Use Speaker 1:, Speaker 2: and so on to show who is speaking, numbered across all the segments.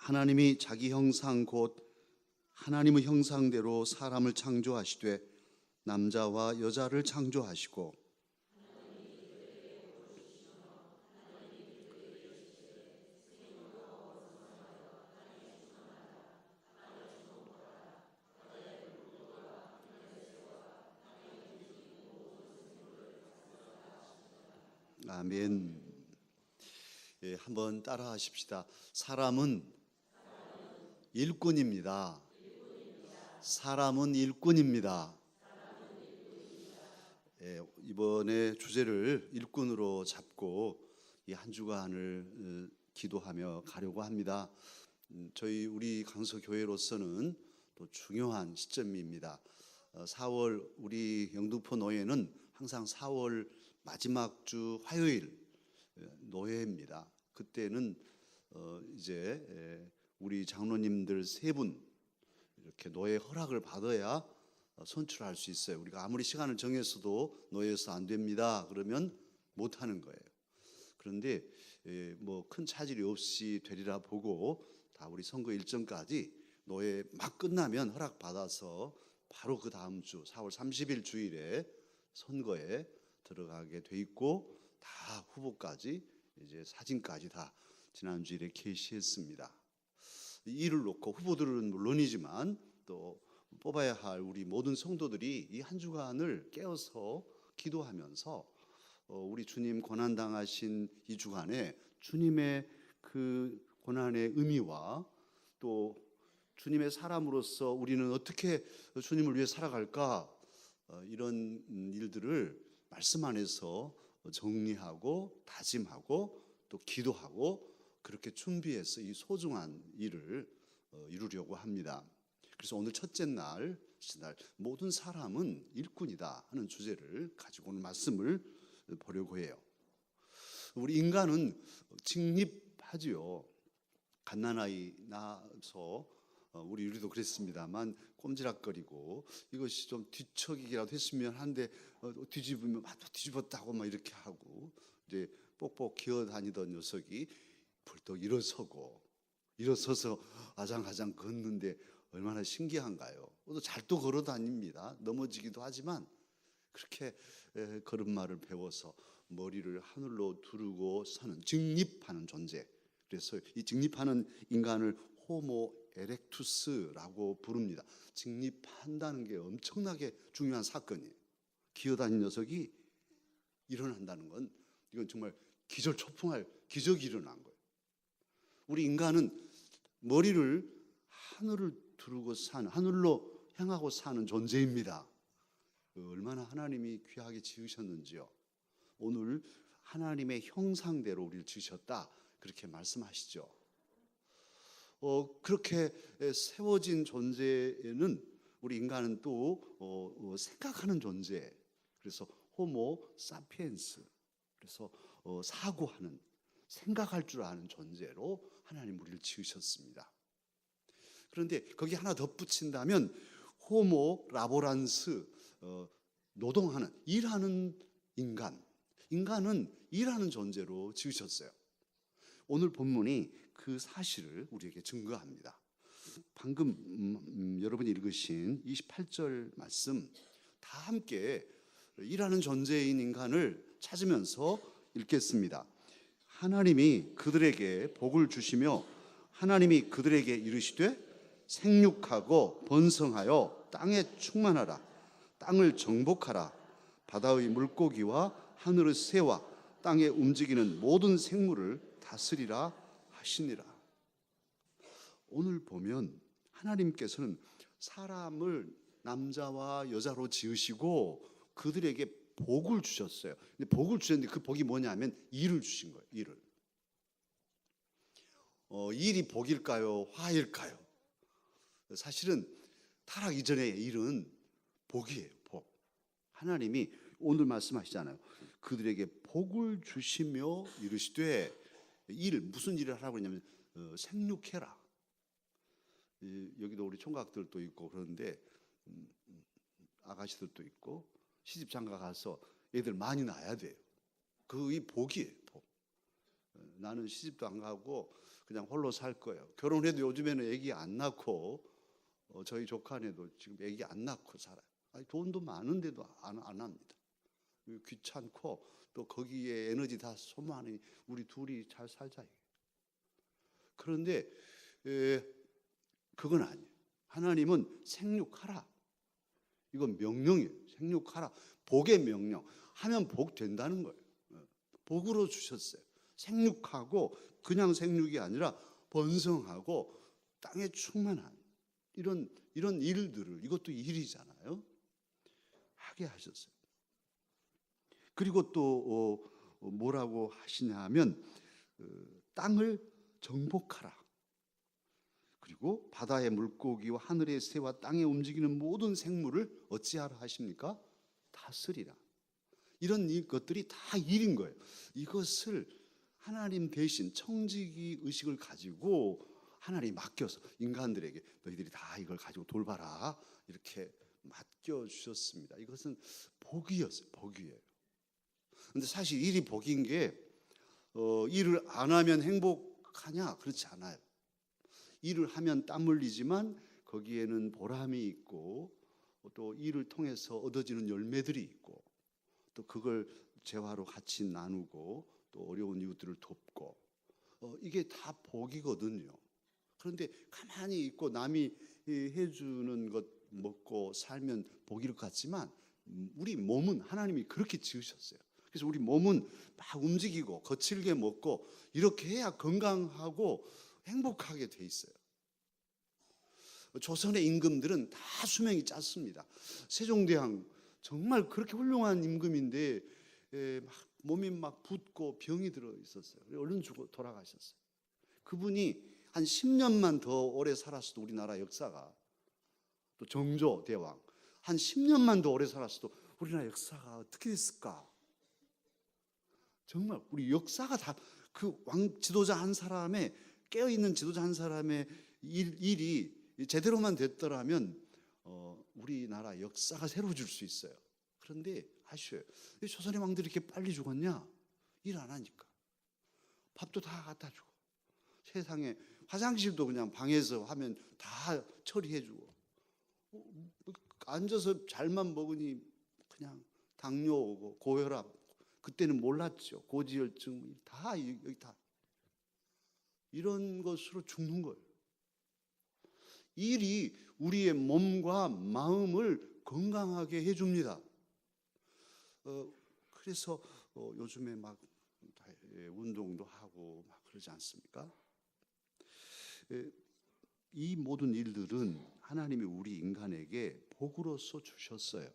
Speaker 1: 하나님이 자기 형상 곧 하나님의 형상대로 사람을 창조하시되 남자와 여자를 창조하시고 아멘. 예, 한번 따라 하십시다. 사람은 일꾼입니다. 사람은 일꾼입니다. 예, 이번에 주제를 일꾼으로 잡고 이 한 주간을 기도하며 가려고 합니다. 우리 강서교회로서는 또 중요한 시점입니다. 4월 우리 영등포 노예는 항상 4월 마지막 주 화요일 노예입니다. 그때는 이제 우리 장로님들 3분 이렇게 노예 허락을 받아야 선출할 수 있어요. 우리가 아무리 시간을 정했어도 노예에서 안 됩니다. 그러면 못 하는 거예요. 그런데 뭐 큰 차질이 없이 되리라 보고 다 우리 선거 일정까지 노예 막 끝나면 허락 받아서 바로 그 다음 주 4월 30일 주일에 선거에 들어가게 돼 있고 다 후보까지 이제 사진까지 다 지난주일에 게시했습니다. 이 일을 놓고 후보들은 물론이지만 또 뽑아야 할 우리 모든 성도들이 이 한 주간을 깨어서 기도하면서 우리 주님 고난당하신 이 주간에 주님의 그 고난의 의미와 또 주님의 사람으로서 우리는 어떻게 주님을 위해 살아갈까, 이런 일들을 말씀 안에서 정리하고 다짐하고 또 기도하고 그렇게 준비해서 이 소중한 일을 이루려고 합니다. 그래서 오늘 첫째 날 모든 사람은 일꾼이다 하는 주제를 가지고 오늘 말씀을 보려고 해요. 우리 인간은 직립하지요. 갓난아이 낳아서 우리도 그랬습니다만 꼼지락거리고 이것이 좀 뒤척이기라도 했으면 하는데 뒤집으면 또 뒤집었다고 막 이렇게 하고 이제 뽁뽁 기어다니던 녀석이 벌떡 일어서서 아장아장 걷는데 얼마나 신기한가요? 또 걸어 다닙니다. 넘어지기도 하지만 그렇게 걸음마를 배워서 머리를 하늘로 두르고 서는 직립하는 존재. 그래서 이 직립하는 인간을 호모 에렉투스라고 부릅니다. 직립한다는 게 엄청나게 중요한 사건이에요. 기어다니는 녀석이 일어난다는 건 이건 정말 기절초풍할 기적이 일어난 거예요. 우리 인간은 머리를 하늘을 두르고 사는, 하늘로 향하고 사는 존재입니다. 얼마나 하나님이 귀하게 지으셨는지요. 오늘 하나님의 형상대로 우리를 지으셨다 그렇게 말씀하시죠. 그렇게 세워진 존재는 우리 인간은 또 생각하는 존재. 그래서 호모 사피엔스. 그래서 사고하는, 생각할 줄 아는 존재로 하나님 우리를 지으셨습니다. 그런데 거기 하나 덧붙인다면 호모 라보란스, 노동하는, 일하는 인간은 일하는 존재로 지으셨어요. 오늘 본문이 그 사실을 우리에게 증거합니다. 방금 여러분이 읽으신 28절 말씀 다 함께 일하는 존재인 인간을 찾으면서 읽겠습니다. 하나님이 그들에게 복을 주시며 하나님이 그들에게 이르시되 생육하고 번성하여 땅에 충만하라. 땅을 정복하라. 바다의 물고기와 하늘의 새와 땅에 움직이는 모든 생물을 다스리라 하시니라. 오늘 보면 하나님께서는 사람을 남자와 여자로 지으시고 그들에게 복을 주셨어요. 근데 복을 주셨는데 그 복이 뭐냐면 일을 주신 거예요. 일이 복일까요? 화일까요? 사실은 타락 이전의 일은 복이에요. 복. 하나님이 오늘 말씀하시잖아요. 그들에게 복을 주시며 이르시되 무슨 일을 하라고 했냐면 생육해라. 여기도 우리 총각들도 있고 그런데 아가씨들도 있고 시집장가 가서 애들 많이 낳아야 돼요. 그게 복이에요. 복. 나는 시집도 안 가고 그냥 홀로 살 거예요. 결혼해도 요즘에는 애기 안 낳고 저희 조카네도 지금 애기 안 낳고 살아요. 아니, 돈도 많은데도 안 합니다. 귀찮고 또 거기에 에너지 다 소모하니 우리 둘이 잘 살자. 그런데 그건 아니에요. 하나님은 생육하라. 이건 명령이에요. 생육하라. 복의 명령. 하면 복 된다는 거예요. 복으로 주셨어요. 생육하고 그냥 생육이 아니라 번성하고 땅에 충만한 이런 일들을, 이것도 일이잖아요, 하게 하셨어요. 그리고 또 뭐라고 하시냐면 땅을 정복하라. 그리고 바다의 물고기와 하늘의 새와 땅에 움직이는 모든 생물을 어찌하라 하십니까? 다스리라. 이런 것들이 다 일인 거예요. 이것을 하나님 대신 청지기 의식을 가지고 하나님이 맡겨서 인간들에게 너희들이 다 이걸 가지고 돌봐라 이렇게 맡겨주셨습니다. 이것은 복이었어요. 복이에요. 근데 사실 일이 복인 게 일을 안 하면 행복하냐? 그렇지 않아요. 일을 하면 땀 흘리지만 거기에는 보람이 있고 또 일을 통해서 얻어지는 열매들이 있고 또 그걸 재화로 같이 나누고 또 어려운 이웃들을 돕고 이게 다 복이거든요. 그런데 가만히 있고 남이 해주는 것 먹고 살면 복일 것 같지만 우리 몸은 하나님이 그렇게 지으셨어요. 그래서 우리 몸은 막 움직이고 거칠게 먹고 이렇게 해야 건강하고 행복하게 돼 있어요. 조선의 임금들은 다 수명이 짧습니다. 세종대왕 정말 그렇게 훌륭한 임금인데 막 몸이 막 붓고 병이 들어 있었어요. 얼른 죽어 돌아가셨어요. 그분이 한 10년만 더 오래 살았어도 우리나라 역사가, 또 정조대왕 한 10년만 더 오래 살았어도 우리나라 역사가 어떻게 됐을까? 정말 우리 역사가 다 그 왕 지도자 한 사람의, 깨어있는 지도자 한 사람의 일이 제대로만 됐더라면 우리나라 역사가 새로워질 수 있어요. 그런데 아쉬워요. 왜 조선의 왕들이 이렇게 빨리 죽었냐? 일 안 하니까. 밥도 다 갖다 주고, 세상에 화장실도 그냥 방에서 하면 다 처리해주고, 앉아서 잘만 먹으니 그냥 당뇨 오고 고혈압, 그때는 몰랐죠. 고지혈증 다 여기 다 이런 것으로 죽는 거예요. 일이 우리의 몸과 마음을 건강하게 해줍니다. 그래서 요즘에 막 운동도 하고 막 그러지 않습니까? 이 모든 일들은 하나님이 우리 인간에게 복으로서 주셨어요.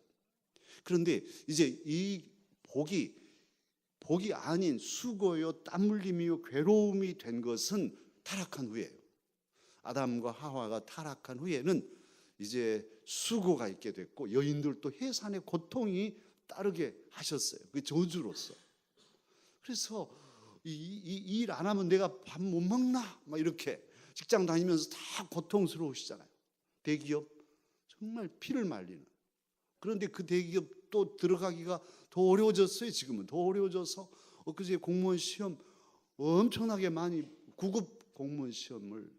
Speaker 1: 그런데 이제 이 복이 아닌 수고요, 땀 흘림이요, 괴로움이 된 것은 타락한 후예요. 아담과 하와가 타락한 후에는 이제 수고가 있게 됐고 여인들도 해산의 고통이 따르게 하셨어요. 그게 저주로서. 그래서 일 안 하면 내가 밥 못 먹나? 막 이렇게 직장 다니면서 다 고통스러우시잖아요. 대기업 정말 피를 말리는. 그런데 그 대기업 또 들어가기가 더 어려워졌어요. 지금은 더 어려워져서 엊그제 공무원 시험 엄청나게 많이, 9급 공무원 시험을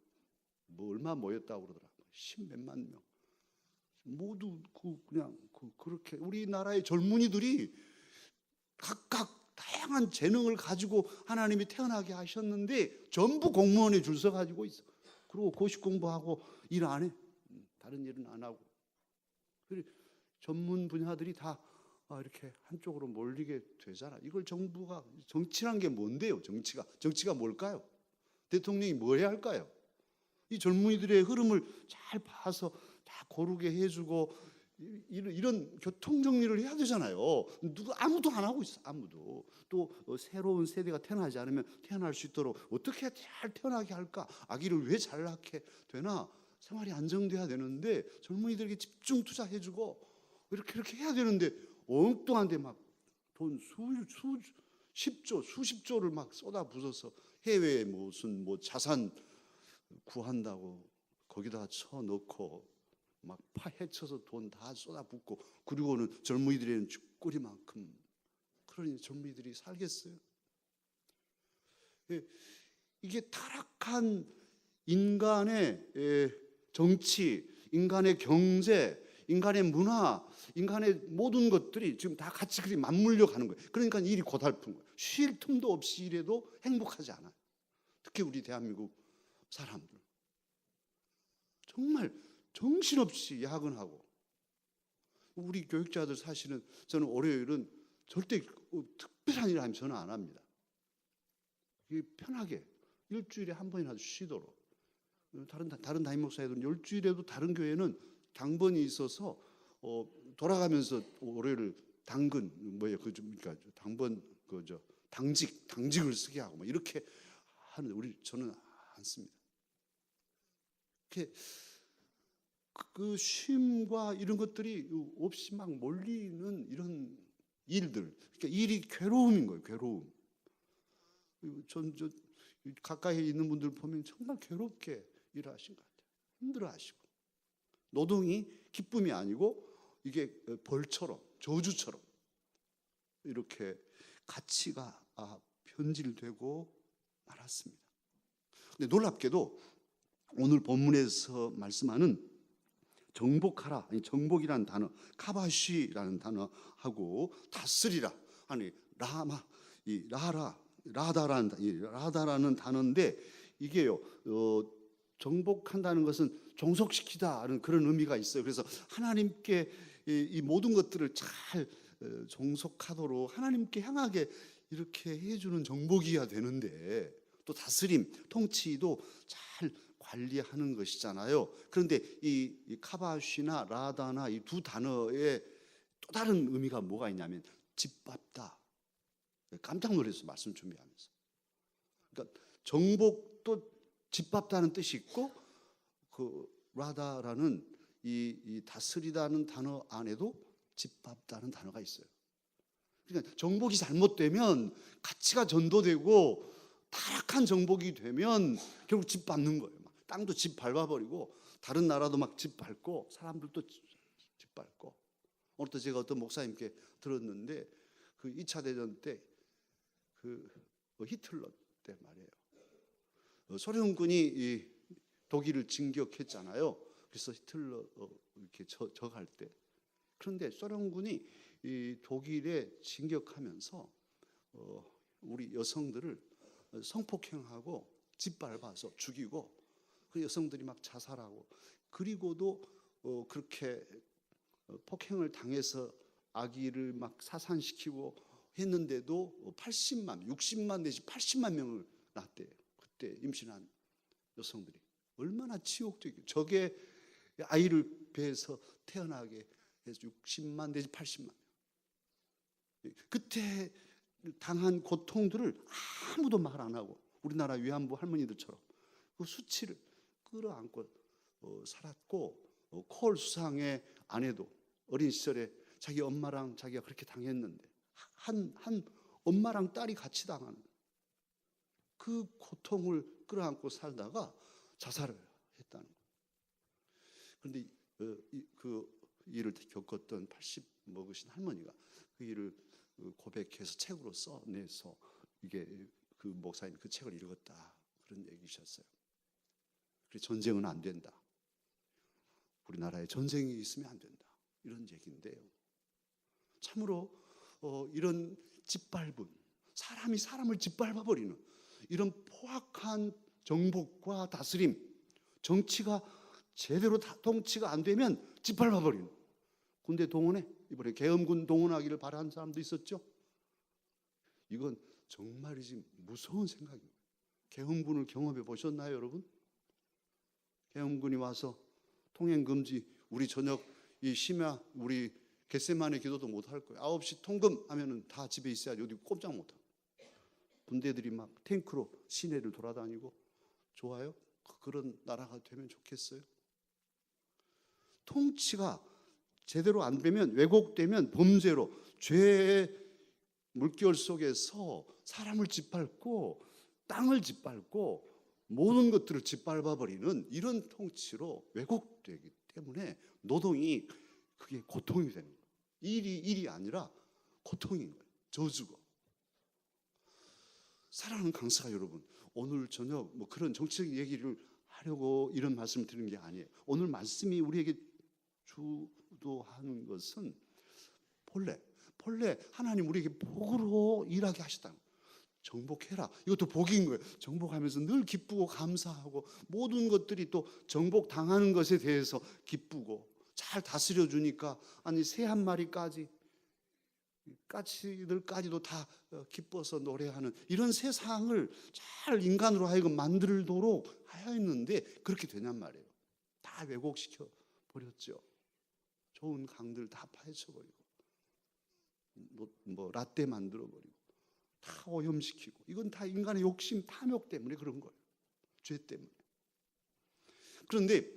Speaker 1: 뭐 얼마 모였다고 그러더라고요. 10몇만 명. 모두 그냥 그렇게 우리나라의 젊은이들이 각각 다양한 재능을 가지고 하나님이 태어나게 하셨는데 전부 공무원에 줄 서 가지고 있어. 그리고 고시 공부하고 일 안 해. 다른 일은 안 하고. 그리고 전문 분야들이 다 이렇게 한쪽으로 몰리게 되잖아. 이걸 정부가, 정치란 게 뭔데요? 정치가 뭘까요? 대통령이 뭘 해야 할까요? 이 젊은이들의 흐름을 잘 봐서 다 고르게 해주고 이런 교통 정리를 해야 되잖아요. 아무도 안 하고 있어. 아무도. 또 새로운 세대가 태어나지 않으면 태어날 수 있도록 어떻게 잘 태어나게 할까? 아기를 왜 잘 낳게 되나? 생활이 안정돼야 되는데 젊은이들에게 집중 투자해주고 이렇게 해야 되는데 엉뚱한데 막 돈 수십조를 막 쏟아부어서 해외에 무슨 뭐 자산 구한다고 거기다 쳐넣고 막 파헤쳐서 돈 다 쏟아붓고, 그리고는 젊은이들에는 쥐꼬리만큼. 그러니 젊은이들이 살겠어요? 예, 이게 타락한 인간의 정치, 인간의 경제, 인간의 문화, 인간의 모든 것들이 지금 다 같이 그리 맞물려 가는 거예요. 그러니까 일이 고달픈 거예요. 쉴 틈도 없이 일해도 행복하지 않아요. 특히 우리 대한민국 사람들 정말 정신없이 야근하고, 우리 교육자들 사실은 저는 월요일은 절대 특별한 일 하면 저는 안 합니다. 편하게 일주일에 한 번이라도 쉬도록. 다른 담임 목사들은 일주일에도 다른 교회는 당번이 있어서 돌아가면서 월요일 당근 뭐예요? 그러니까 당번 당직을 쓰게 하고 뭐 이렇게 하는데 저는 안 씁니다. 그 쉼과 이런 것들이 없이 막 몰리는 이런 일들, 그러니까 일이 괴로움인 거예요. 괴로움. 저 가까이 있는 분들 보면 정말 괴롭게 일하신 것 같아요. 힘들어하시고, 노동이 기쁨이 아니고 이게 벌처럼, 저주처럼 이렇게 가치가 변질되고 말았습니다. 근데 놀랍게도 오늘 본문에서 말씀하는 정복하라, 아니 정복이라는 단어, 카바시라는 단어하고 다스리라, 아니 라다라는 단어인데, 이게요 정복한다는 것은 종속시키다는 그런 의미가 있어요. 그래서 하나님께 이 모든 것들을 잘 종속하도록 하나님께 향하게 이렇게 해주는 정복이어야 되는데, 또 다스림, 통치도 잘 관리하는 것이잖아요. 그런데 이 카바시나 라다나 이 두 단어에 또 다른 의미가 뭐가 있냐면 짓밟다. 깜짝 놀라서 말씀 준비하면서, 그러니까 정복도 짓밟다는 뜻이 있고, 그 라다라는 이 다스리다는 단어 안에도 짓밟다는 단어가 있어요. 그러니까 정복이 잘못되면 가치가 전도되고, 타락한 정복이 되면 결국 짓밟는 거예요. 막 땅도 짓밟아버리고, 다른 나라도 막 짓밟고, 사람들도 짓밟고. 오늘도 제가 어떤 목사님께 들었는데, 그 2차 대전 때 그 히틀러 때 말이에요. 소련군이 이 독일을 진격했잖아요. 그래서 히틀러 이렇게 저갈 때, 그런데 소련군이 이 독일에 진격하면서 우리 여성들을 성폭행하고 짓밟아서 죽이고, 그 여성들이 막 자살하고, 그리고도 그렇게 폭행을 당해서 아기를 막 사산시키고 했는데도 60만 내지 80만 명을 낳았대요. 그때 임신한 여성들이. 얼마나 치욕적이에요. 적의 아이를 배에서 태어나게 해서 60만 내지 80만 명. 그때 당한 고통들을 아무도 말 안 하고, 우리나라 위안부 할머니들처럼 그 수치를 끌어안고 살았고, 콜 수상의 아내도 어린 시절에 자기 엄마랑 자기가 그렇게 당했는데, 한 엄마랑 딸이 같이 당하는 그 고통을 끌어안고 살다가 자살을 했다는 거예요. 그런데 그 일을 겪었던 80 먹으신 할머니가 그 일을 고백해서 책으로 써내서, 이게 그 목사님 그 책을 읽었다, 그런 얘기셨어요. 그래서 전쟁은 안 된다, 우리나라에 전쟁이 있으면 안 된다, 이런 얘기인데요. 참으로 이런 짓밟은, 사람이 사람을 짓밟아버리는 이런 포악한 정복과 다스림, 정치가 제대로 통치가 안 되면 짓밟아버리는, 군대 동원해, 이번에 계엄군 동원하기를 바라는 사람도 있었죠. 이건 정말이지 무서운 생각입니다. 계엄군을 경험해 보셨나요, 여러분? 계엄군이 와서 통행금지, 우리 저녁 이 심야 우리 겟세마네 기도도 못 할 거예요. 9시 통금 하면은 다 집에 있어야지 어디 꼼짝 못 하고. 군대들이 막 탱크로 시내를 돌아다니고. 좋아요? 그런 나라가 되면 좋겠어요? 통치가 제대로 안 되면, 왜곡되면 범죄로, 죄의 물결 속에서 사람을 짓밟고 땅을 짓밟고 모든 것들을 짓밟아버리는 이런 통치로 왜곡되기 때문에 노동이, 그게 고통이 되는 거예요. 일이 아니라 고통인 거예요. 저주고. 사랑하는 강사가 여러분, 오늘 저녁 뭐 그런 정치적 얘기를 하려고 이런 말씀을 드리는 게 아니에요. 오늘 말씀이 우리에게 주도하는 것은 본래 하나님 우리에게 복으로 일하게 하셨다는 거예요. 정복해라. 이것도 복인 거예요. 정복하면서 늘 기쁘고 감사하고 모든 것들이 또 정복당하는 것에 대해서 기쁘고 잘 다스려 주니까 아니 새 한 마리까지 까치들까지도 다 기뻐서 노래하는 이런 세상을 잘 인간으로 하여금 만들도록 하였는데 그렇게 되냔 말이에요. 다 왜곡시켜 버렸죠. 좋은 강들 다 파헤쳐 버리고 뭐 라떼 만들어 버리고 다 오염시키고 이건 다 인간의 욕심 탐욕 때문에 그런 거예요. 죄 때문에. 그런데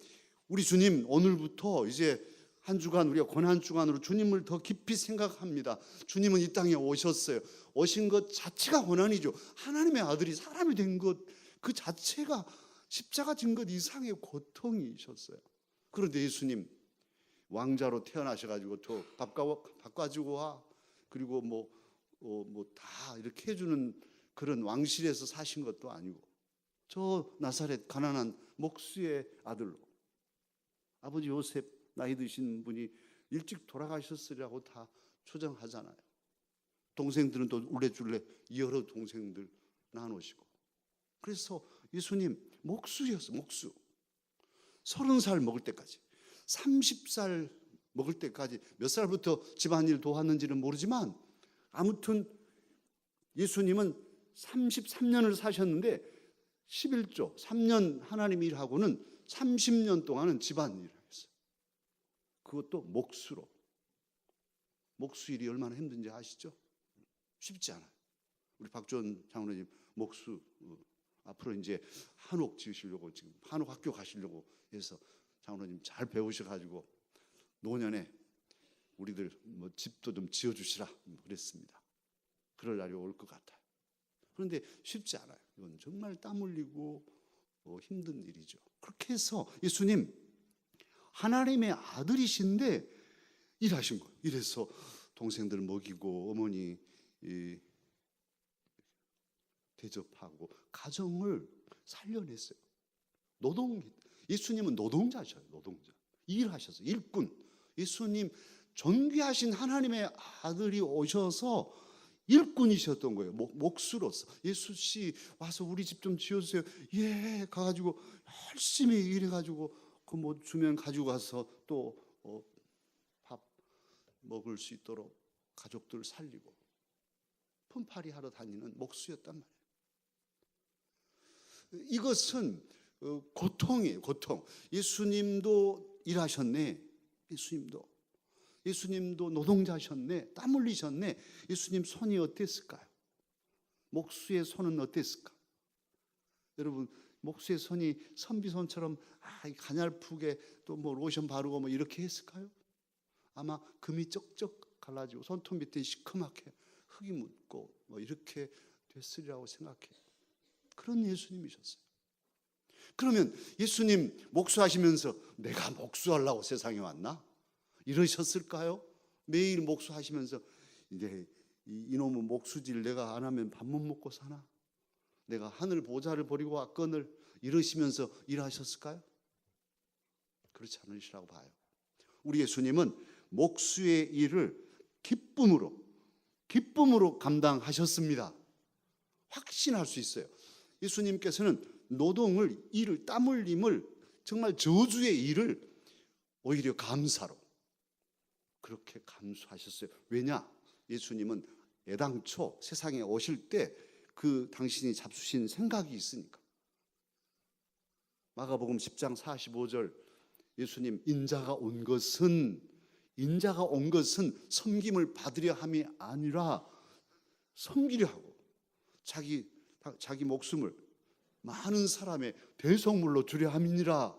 Speaker 1: 우리 주님 오늘부터 이제 한 주간 우리가 고난 주간으로 주님을 더 깊이 생각합니다. 주님은 이 땅에 오셨어요. 오신 것 자체가 고난이죠. 하나님의 아들이 사람이 된 것 그 자체가 십자가 진 것 이상의 고통이셨어요. 그런데 예수님 왕자로 태어나셔가지고 또 밥 가지고 와 그리고 뭐 다 이렇게 해주는 그런 왕실에서 사신 것도 아니고 저 나사렛 가난한 목수의 아들로 아버지 요셉 나이 드신 분이 일찍 돌아가셨으리라고 다 추정하잖아요. 동생들은 또 울레줄레 여러 동생들 나누시고 그래서 예수님 목수였어요. 목수 30살 먹을 때까지 30살 먹을 때까지 몇 살부터 집안일 도왔는지는 모르지만 아무튼 예수님은 33년을 사셨는데 11조 3년 하나님 일하고는 30년 동안은 집안일을 했어요. 그것도 목수로. 목수 일이 얼마나 힘든지 아시죠? 쉽지 않아요. 우리 박주원 장로님 목수 앞으로 이제 한옥 지으시려고 지금 한옥 학교 가시려고 해서 장로님 잘 배우셔가지고 노년에 우리들 뭐 집도 좀 지어주시라 그랬습니다. 그럴 날이 올 것 같아요. 그런데 쉽지 않아요. 이건 정말 땀 흘리고 힘든 일이죠. 그렇게 해서 예수님 하나님의 아들이신데 일하신 거예요. 이래서 동생들 먹이고 어머니 대접하고 가정을 살려냈어요. 예수님은 노동자셔요. 노동자. 일하셨어요. 일꾼. 예수님 존귀하신 하나님의 아들이 오셔서 일꾼이셨던 거예요. 목수로서. 예수 씨 와서 우리 집 좀 지어주세요. 예, 가가지고 열심히 일해가지고 그 뭐 주면 가지고 가서 또 밥 먹을 수 있도록 가족들 살리고 품팔이 하러 다니는 목수였단 말이에요. 이것은 고통이에요. 고통. 예수님도 일하셨네. 예수님도 노동자셨네. 땀 흘리셨네. 예수님 손이 어땠을까요? 목수의 손은 어땠을까? 여러분 목수의 손이 선비손처럼 가냘프게 또 뭐 로션 바르고 뭐 이렇게 했을까요? 아마 금이 쩍쩍 갈라지고 손톱 밑에 시커멓게 흙이 묻고 뭐 이렇게 됐으리라고 생각해요. 그런 예수님이셨어요. 그러면 예수님 목수하시면서 내가 목수하려고 세상에 왔나? 이러셨을까요? 매일 목수하시면서 이제 이놈의 목수질 내가 안 하면 밥 못 먹고 사나? 내가 하늘 보좌를 버리고 왔거늘 이러시면서 일하셨을까요? 그렇지 않으시라고 봐요. 우리 예수님은 목수의 일을 기쁨으로 감당하셨습니다. 확신할 수 있어요. 예수님께서는 노동을, 일을, 땀 흘림을 정말 저주의 일을 오히려 감사로 그렇게 감수하셨어요. 왜냐? 예수님은 애당초 세상에 오실 때 그 당신이 잡수신 생각이 있으니까. 마가복음 10장 45절 예수님 인자가 온 것은 섬김을 받으려 함이 아니라 섬기려 하고 자기 목숨을 많은 사람의 대속물로 주려 함이니라.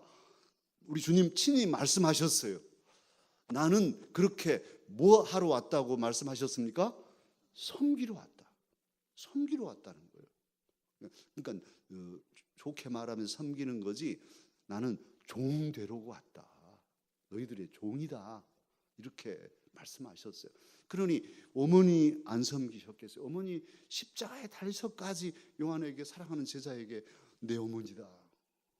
Speaker 1: 우리 주님 친히 말씀하셨어요. 나는 그렇게 뭐 하러 왔다고 말씀하셨습니까? 섬기러 왔다는 거예요. 그러니까 좋게 말하면 섬기는 거지 나는 종 되려고 왔다. 너희들의 종이다. 이렇게 말씀하셨어요. 그러니 어머니 안 섬기셨겠어요? 어머니 십자가에 달려서까지 요한에게, 사랑하는 제자에게 내 어머니다,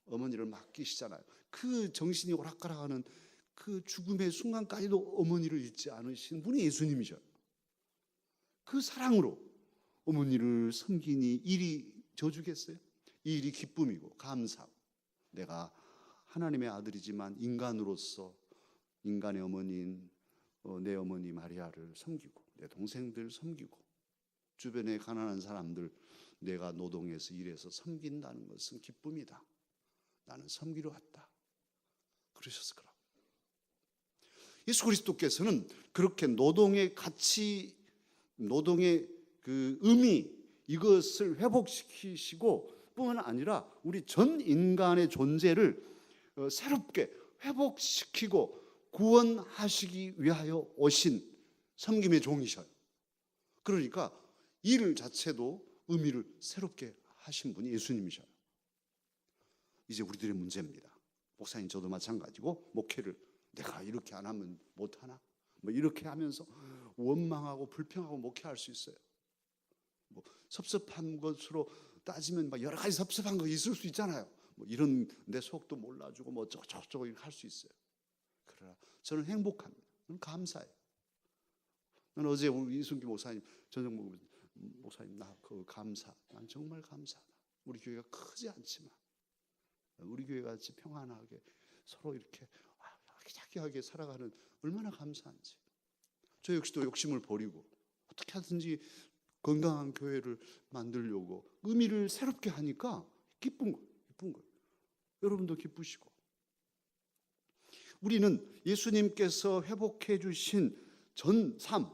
Speaker 1: 어머니를 맡기시잖아요. 그 정신이 오락가락하는 그 죽음의 순간까지도 어머니를 잊지 않으신 분이 예수님이셔요. 그 사랑으로 어머니를 섬기니 일이 저주겠어요? 이 일이 기쁨이고 감사하고, 내가 하나님의 아들이지만 인간으로서 인간의 어머니인 내 어머니 마리아를 섬기고, 내 동생들 섬기고, 주변에 가난한 사람들 내가 노동해서 일해서 섬긴다는 것은 기쁨이다. 나는 섬기러 왔다. 그러셨을 거라고. 예수 그리스도께서는 그렇게 노동의 가치, 노동의 그 의미, 이것을 회복시키시고 뿐만 아니라 우리 전 인간의 존재를 새롭게 회복시키고 구원하시기 위하여 오신 섬김의 종이셔요. 그러니까 일 자체도 의미를 새롭게 하신 분이 예수님이셔요. 이제 우리들의 문제입니다. 목사님, 저도 마찬가지고, 목회를 내가 이렇게 안 하면 못하나? 뭐 이렇게 하면서 원망하고 불평하고 목회할 수 있어요. 뭐 섭섭한 것으로 따지면 막 여러 가지 섭섭한 거 있을 수 있잖아요. 뭐 이런 내 속도 몰라주고 뭐 저쩌고 이렇게 할 수 있어요. 그러나 저는 행복합니다. 저는 감사해요. 저는 어제 우리 이순기 목사님, 전정목 목사님, 나 그 감사. 난 정말 감사하다. 우리 교회가 크지 않지만 우리 교회가 같이 평안하게 서로 이렇게 아기자기하게 살아가는 얼마나 감사한지. 저 역시도 욕심을 버리고 어떻게 하든지 건강한 교회를 만들려고 의미를 새롭게 하니까 기쁜 거예요. 기쁜 거예요. 여러분도 기쁘시고. 우리는 예수님께서 회복해 주신 전 삶,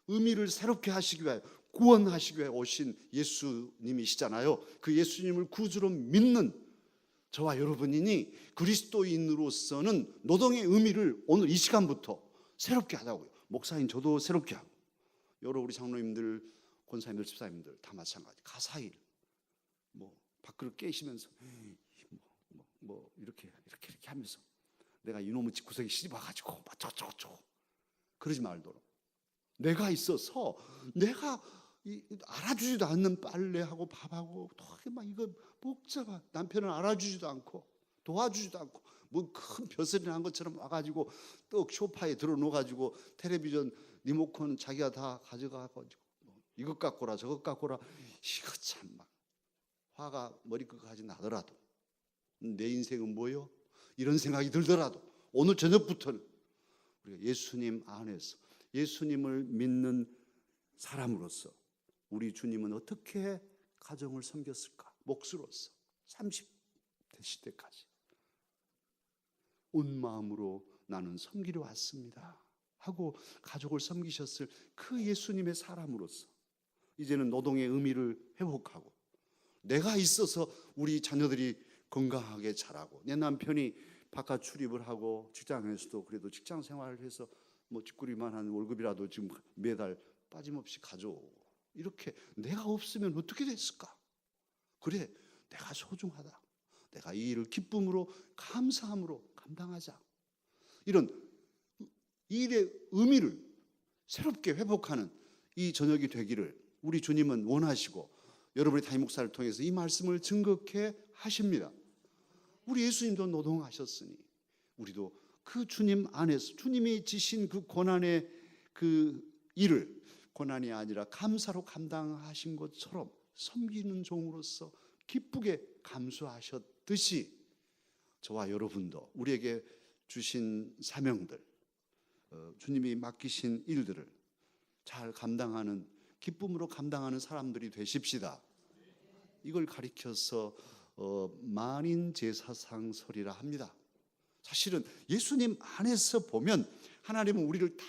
Speaker 1: 의미를 새롭게 하시기 위하여, 구원하시기 위하여 오신 예수님이시잖아요. 그 예수님을 구주로 믿는 저와 여러분이니 그리스도인으로서는 노동의 의미를 오늘 이 시간부터 새롭게 하자고요. 목사님, 저도 새롭게 하고, 여러 우리 장로님들, 권사님들, 집사님들 다 마찬가지. 가사일, 뭐 밥그릇 깨시면서 이렇게 하면서 내가 이놈의 집구석에 시집 와가지고 뭐 저쩌고 그러지 말도록, 내가 있어서 내가 알아주지도 않는 빨래하고 밥하고 막 이거 복잡한, 남편은 알아주지도 않고 도와주지도 않고 뭐 큰 벼슬이나 한 것처럼 와가지고 떡 소파에 들어놓아가지고 텔레비전 리모컨 자기가 다 가져가가지고 이것 갖고라 저것 갖고라, 이거 참 막 화가 머리끝까지 나더라도 내 인생은 뭐요? 이런 생각이 들더라도 오늘 저녁부터는 우리가 예수님 안에서 예수님을 믿는 사람으로서 우리 주님은 어떻게 가정을 섬겼을까? 목수로서 30대 시대까지 온 마음으로 나는 섬기러 왔습니다 하고 가족을 섬기셨을 그 예수님의 사람으로서 이제는 노동의 의미를 회복하고, 내가 있어서 우리 자녀들이 건강하게 자라고, 내 남편이 바깥 출입을 하고 직장에서도 그래도 직장 생활을 해서 뭐 뒷구리만 한 월급이라도 지금 매달 빠짐없이 가져오고, 이렇게 내가 없으면 어떻게 됐을까? 그래, 내가 소중하다. 내가 이 일을 기쁨으로 감사함으로 감당하자. 이런 일의 의미를 새롭게 회복하는 이 저녁이 되기를 우리 주님은 원하시고, 여러분의 담임 목사를 통해서 이 말씀을 증거케 하십니다. 우리 예수님도 노동하셨으니 우리도 그 주님 안에서 주님이 지신 그 고난의 그 일을 고난이 아니라 감사로 감당하신 것처럼 섬기는 종으로서 기쁘게 감수하셨듯이 저와 여러분도 우리에게 주신 사명들, 주님이 맡기신 일들을 잘 감당하는, 기쁨으로 감당하는 사람들이 되십시다. 이걸 가리켜서 만인제사상설이라 합니다. 사실은 예수님 안에서 보면 하나님은 우리를 다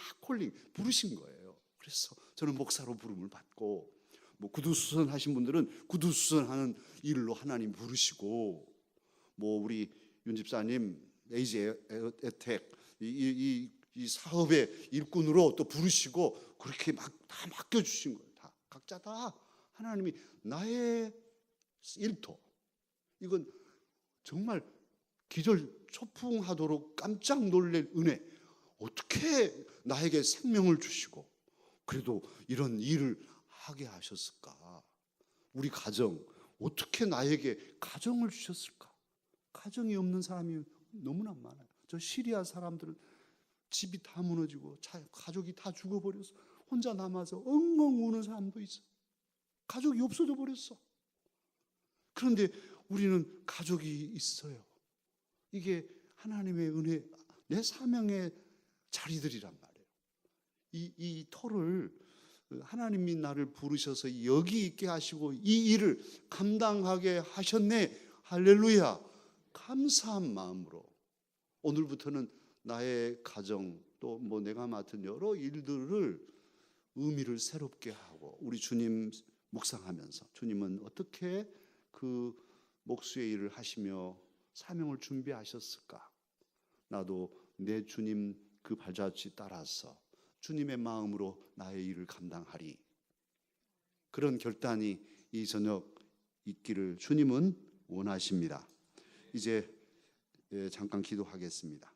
Speaker 1: 부르신 거예요. 그래서 저는 목사로 부름을 받고, 뭐 구두수선 하신 분들은 구두수선하는 일로 하나님 부르시고, 뭐 우리 윤 집사님 에이지 에텍 이 사업의 일꾼으로 또 부르시고, 그렇게 막 다 맡겨주신 거예요. 다 각자 다 하나님이 나의 일터, 이건 정말 기절 초풍하도록 깜짝 놀랄 은혜. 어떻게 나에게 생명을 주시고 그래도 이런 일을 하게 하셨을까? 우리 가정, 어떻게 나에게 가정을 주셨을까? 가정이 없는 사람이 너무나 많아요. 저 시리아 사람들은 집이 다 무너지고 가족이 다 죽어버려서 혼자 남아서 엉엉 우는 사람도 있어. 가족이 없어져 버렸어. 그런데 우리는 가족이 있어요. 이게 하나님의 은혜, 내 사명의 자리들이란 말이에요. 이 터를 하나님이 나를 부르셔서 여기 있게 하시고 이 일을 감당하게 하셨네. 할렐루야. 감사한 마음으로 오늘부터는 나의 가정 또 뭐 내가 맡은 여러 일들을 의미를 새롭게 하고 우리 주님 묵상하면서 주님은 어떻게 그 목수의 일을 하시며 사명을 준비하셨을까? 나도 내 주님 그 발자취 따라서 주님의 마음으로 나의 일을 감당하리. 그런 결단이 이 저녁 있기를 주님은 원하십니다. 이제 잠깐 기도하겠습니다.